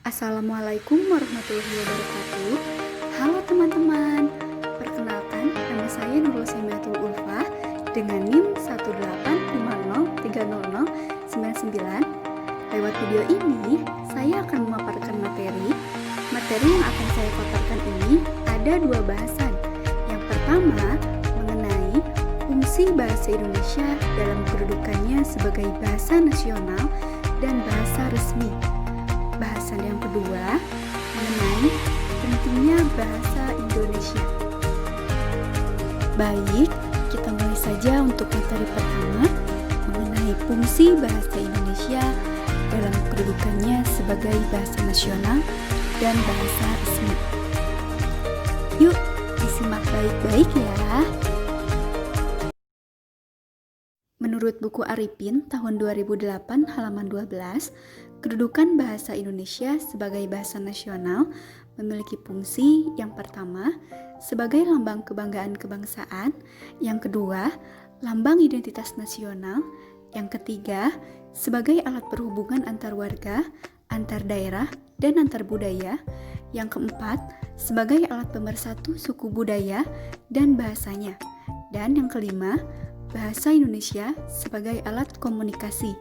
Assalamualaikum warahmatullahi wabarakatuh. Halo teman-teman, perkenalkan nama saya Nurul Semiatul Ulfa dengan NIM 185030099. Lewat video ini, saya akan memaparkan materi yang akan saya paparkan ini ada dua bahasan. Yang pertama, mengenai fungsi bahasa Indonesia dalam kedudukannya sebagai bahasa nasional dan bahasa resmi. Bahasan yang kedua mengenai pentingnya bahasa Indonesia. Baik, kita mulai saja untuk materi pertama mengenai fungsi bahasa Indonesia dalam kedudukannya sebagai bahasa nasional dan bahasa resmi. Yuk, disimak baik-baik ya. Menurut buku Arifin tahun 2008 halaman 12, kedudukan bahasa Indonesia sebagai bahasa nasional memiliki fungsi yang pertama sebagai lambang kebanggaan kebangsaan, yang kedua lambang identitas nasional, yang ketiga sebagai alat perhubungan antar warga, antar daerah, dan antar budaya, yang keempat sebagai alat pemersatu suku budaya dan bahasanya, dan yang kelima bahasa Indonesia sebagai alat komunikasi.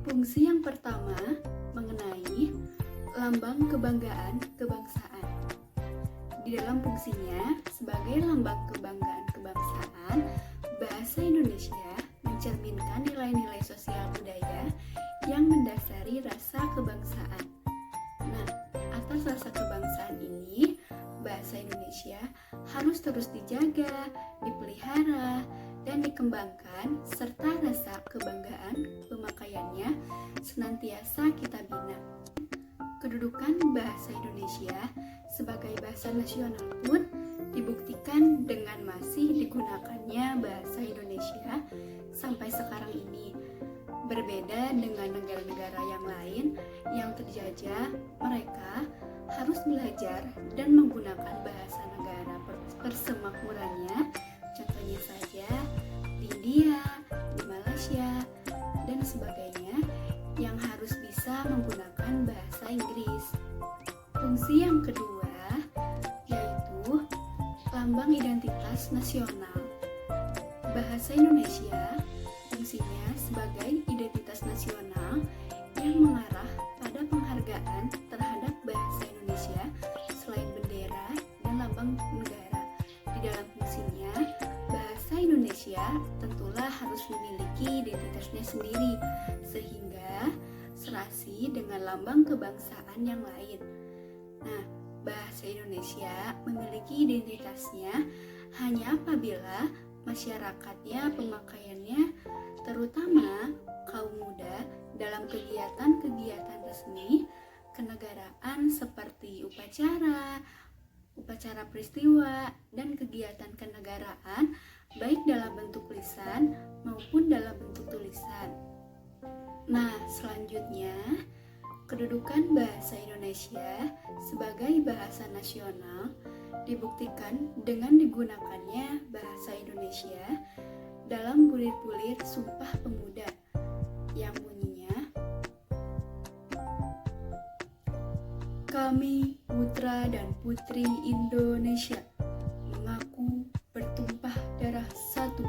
Fungsi yang pertama mengenai lambang kebanggaan kebangsaan. Di dalam fungsinya sebagai lambang kebanggaan kebangsaan, bahasa Indonesia mencerminkan nilai-nilai sosial budaya yang mendasari rasa kebangsaan. Nah, atas rasa kebangsaan ini, bahasa Indonesia harus terus dijaga, dipelihara, dan dikembangkan, serta rasa kebanggaan pemakaiannya senantiasa kita bina. Kedudukan bahasa Indonesia sebagai bahasa nasional pun dibuktikan dengan masih digunakannya bahasa Indonesia sampai sekarang ini. Berbeda dengan negara-negara yang lain yang terjajah, mereka harus belajar dan menggunakan bahasa negara persemakmurannya. Contohnya saja di India, di Malaysia, dan sebagainya yang harus bisa menggunakan bahasa Inggris. Fungsi yang kedua yaitu lambang identitas nasional. Bahasa Indonesia fungsinya sebagai identitas nasional yang mengarah pada penghargaan terhadap bahasa Indonesia selain bendera dan lambang negara. Di dalam fungsinya, bahasa Indonesia tentulah harus memiliki identitasnya sendiri sehingga serasi dengan lambang kebangsaan yang lain. Nah, bahasa Indonesia memiliki identitasnya hanya apabila masyarakatnya pemakaiannya, terutama kaum muda, dalam kegiatan-kegiatan resmi kenegaraan seperti upacara peristiwa, dan kegiatan kenegaraan baik dalam bentuk lisan maupun dalam bentuk tulisan. Nah, selanjutnya kedudukan bahasa Indonesia sebagai bahasa nasional dibuktikan dengan digunakannya bahasa Indonesia dalam bulir-bulir Sumpah Pemuda yang bunyinya, kami putra dan putri Indonesia mengaku bertumpah darah satu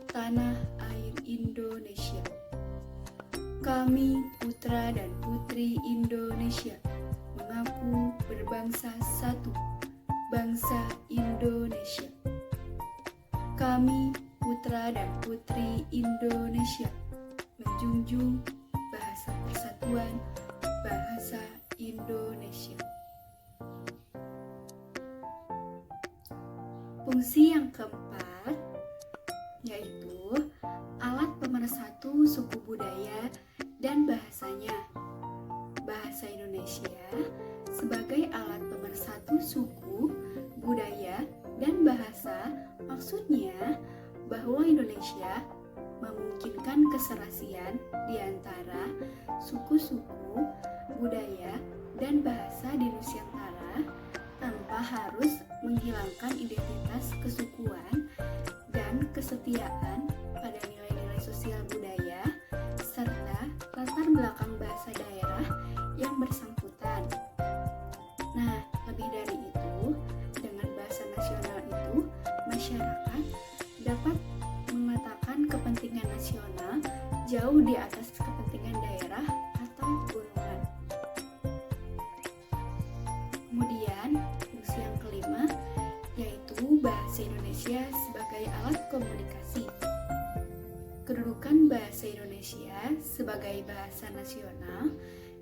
tanah air Indonesia. Kami putra dan putri Indonesia mengaku berbangsa satu, bangsa Indonesia. Kami putra dan putri Indonesia menjunjung bahasa persatuan, bahasa Indonesia. Fungsi yang keempat yaitu alat pemersatu suku budaya dan bahasanya. Bahasa Indonesia sebagai alat pemersatu suku, budaya, dan bahasa maksudnya bahwa Indonesia memungkinkan keserasian di antara suku-suku, budaya, dan bahasa di Nusantara tanpa harus menghilangkan identitas kesukuan dan kesetiaan pada nilai-nilai sosial budaya serta latar belakang bahasa daerah yang di atas kepentingan daerah atau golongan. Kemudian, fungsi yang kelima yaitu bahasa Indonesia sebagai alat komunikasi. Kedudukan bahasa Indonesia sebagai bahasa nasional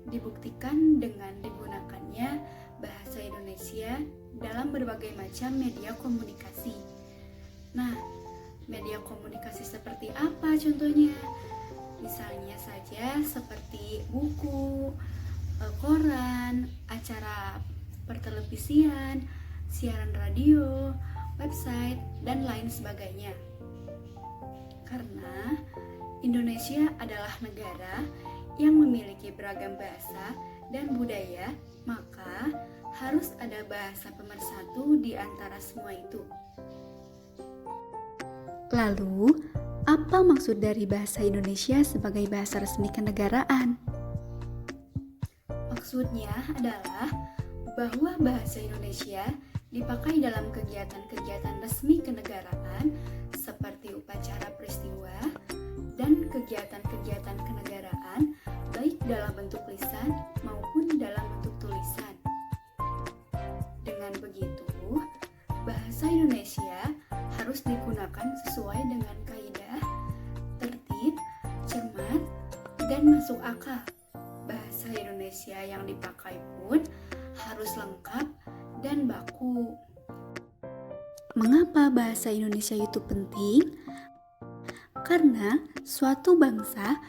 dibuktikan dengan digunakannya bahasa Indonesia dalam berbagai macam media komunikasi. Nah, media komunikasi seperti apa contohnya? Misalnya saja seperti buku, koran, acara pertelevisian, siaran radio, website, dan lain sebagainya. Karena Indonesia adalah negara yang memiliki beragam bahasa dan budaya, maka harus ada bahasa pemersatu di antara semua itu. Lalu, apa maksud dari bahasa Indonesia sebagai bahasa resmi kenegaraan? Maksudnya adalah bahwa bahasa Indonesia dipakai dalam kegiatan-kegiatan resmi kenegaraan seperti upacara peristiwa dan kegiatan-kegiatan kenegaraan baik dalam bentuk lisan maupun dalam bentuk tulisan. Dengan begitu, bahasa Indonesia harus digunakan sesuai dengan kaidah, tertib, cermat, dan masuk akal. Bahasa Indonesia yang dipakai pun harus lengkap dan baku. Mengapa bahasa Indonesia itu penting? Karena suatu bangsa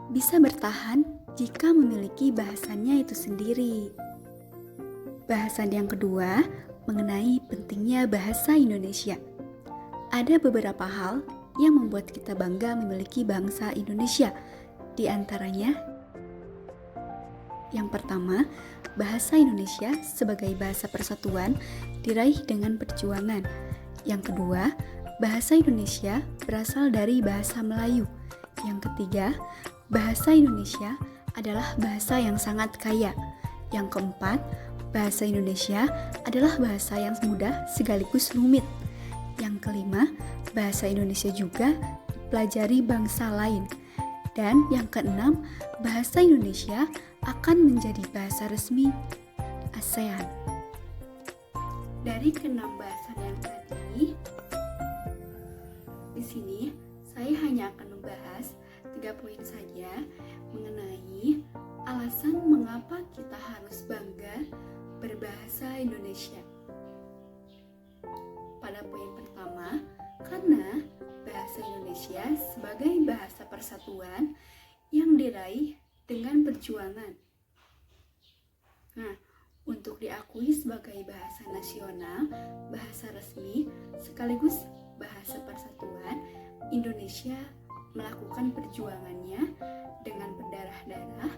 bisa bertahan jika memiliki bahasanya itu sendiri. Bahasan yang kedua mengenai pentingnya bahasa Indonesia. Ada beberapa hal yang membuat kita bangga memiliki bangsa Indonesia. Di antaranya, yang pertama, bahasa Indonesia sebagai bahasa persatuan diraih dengan perjuangan. Yang kedua, bahasa Indonesia berasal dari bahasa Melayu. Yang ketiga, bahasa Indonesia adalah bahasa yang sangat kaya. Yang keempat, bahasa Indonesia adalah bahasa yang mudah sekaligus rumit. Yang kelima, bahasa Indonesia juga dipelajari bangsa lain. Dan yang keenam, bahasa Indonesia akan menjadi bahasa resmi ASEAN. Dari keenam bahasan yang tadi, di sini saya hanya akan membahas 3 poin saja mengenai alasan mengapa kita harus bangga berbahasa Indonesia. Pada poin pertama, karena bahasa Indonesia sebagai bahasa persatuan yang diraih dengan perjuangan. Nah, untuk diakui sebagai bahasa nasional, bahasa resmi, sekaligus bahasa persatuan, Indonesia melakukan perjuangannya dengan berdarah-darah.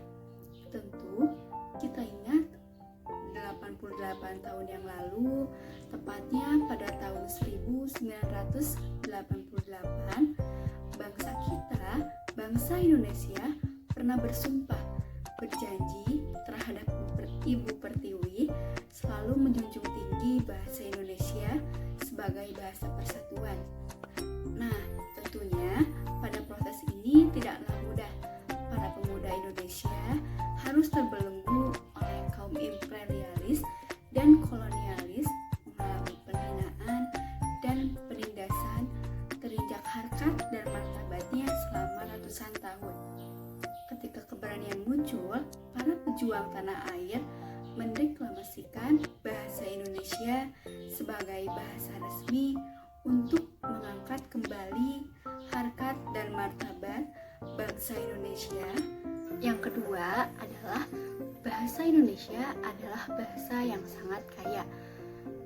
Tentu, kita ingat 88 tahun yang lalu, tepatnya pada tahun 1988, bangsa kita, bangsa Indonesia, pernah bersumpah, berjanji terhadap Ibu Pertiwi selalu menjunjung tinggi bahasa Indonesia sebagai bahasa persatuan. Nah, tentunya pada proses ini tidaklah mudah. Para pemuda Indonesia harus terbelenggu oleh kaum imperialis dan kolonialis, mengalami penghinaan dan penindasan, terinjak harkat dan martabatnya selama ratusan tahun. Ketika keberanian muncul, para pejuang tanah air mendeklamasikan bahasa Indonesia sebagai bahasa resmi untuk mengangkat kembali harkat dan martabat bangsa Indonesia. Yang kedua adalah bahasa Indonesia adalah bahasa yang sangat kaya.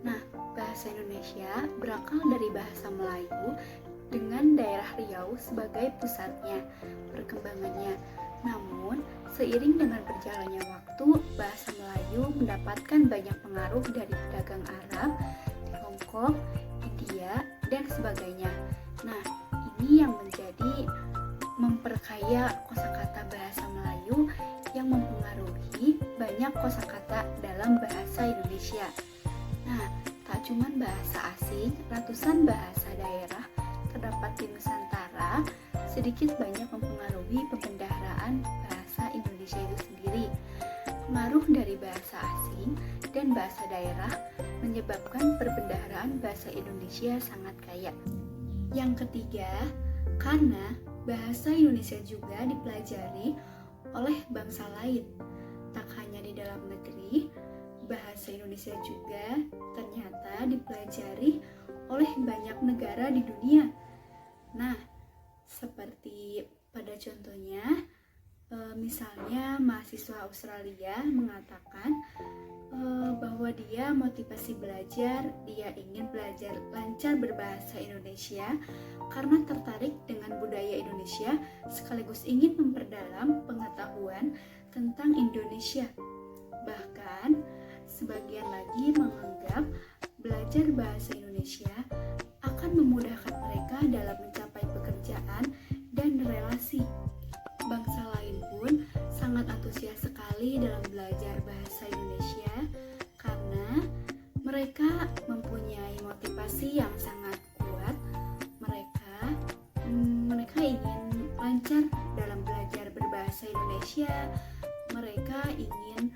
Nah, bahasa Indonesia berakar dari bahasa Melayu dengan daerah Riau sebagai pusatnya perkembangannya. Namun, seiring dengan berjalannya waktu, bahasa Melayu mendapatkan banyak pengaruh dari pedagang Arab, Tiongkok, India, dan sebagainya. Nah, ini yang menjadi memperkaya kosakata bahasa Melayu yang mempengaruhi banyak kosakata dalam bahasa Indonesia. Nah, tak cuma bahasa asing, ratusan bahasa daerah terdapat di Nusantara sedikit banyak mempengaruhi pembendaharaan bahasa Indonesia itu sendiri. Pengaruh dari bahasa asing dan bahasa daerah menyebabkan perbendaharaan bahasa Indonesia sangat kaya. Yang ketiga, karena bahasa Indonesia juga dipelajari oleh bangsa lain. Tak hanya di dalam negeri, bahasa Indonesia juga ternyata dipelajari oleh banyak negara di dunia. Nah, seperti pada contohnya, misalnya mahasiswa Australia mengatakan bahwa dia motivasi belajar, dia ingin belajar lancar berbahasa Indonesia karena tertarik dengan budaya Indonesia sekaligus ingin memperdalam pengetahuan tentang Indonesia. Bahkan, sebagian lagi menganggap belajar bahasa Indonesia akan memudahkan mereka dalam mencapai pekerjaan dan relasi. Bangsa lain pun sangat antusias sekali dalam belajar bahasa Indonesia karena mereka mempunyai motivasi yang sangat kuat. Mereka ingin lancar dalam belajar berbahasa Indonesia. Mereka ingin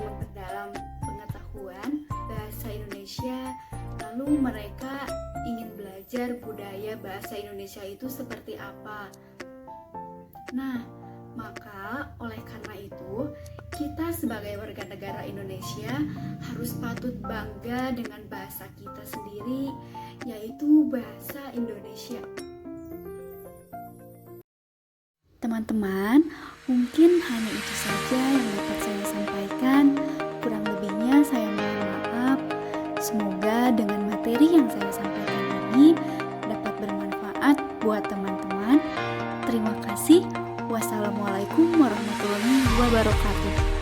memperdalam pengetahuan bahasa Indonesia. Lalu mereka ingin belajar budaya bahasa Indonesia itu seperti apa. Nah, maka oleh karena itu, kita sebagai warga negara Indonesia harus patut bangga dengan bahasa kita sendiri, yaitu bahasa Indonesia. Teman-teman, mungkin hanya itu saja yang dapat saya sampaikan. Kurang lebihnya saya mohon maaf. Semoga dengan materi yang saya sampaikan ini dapat bermanfaat buat teman-teman. Terima kasih. Wassalamualaikum warahmatullahi wabarakatuh.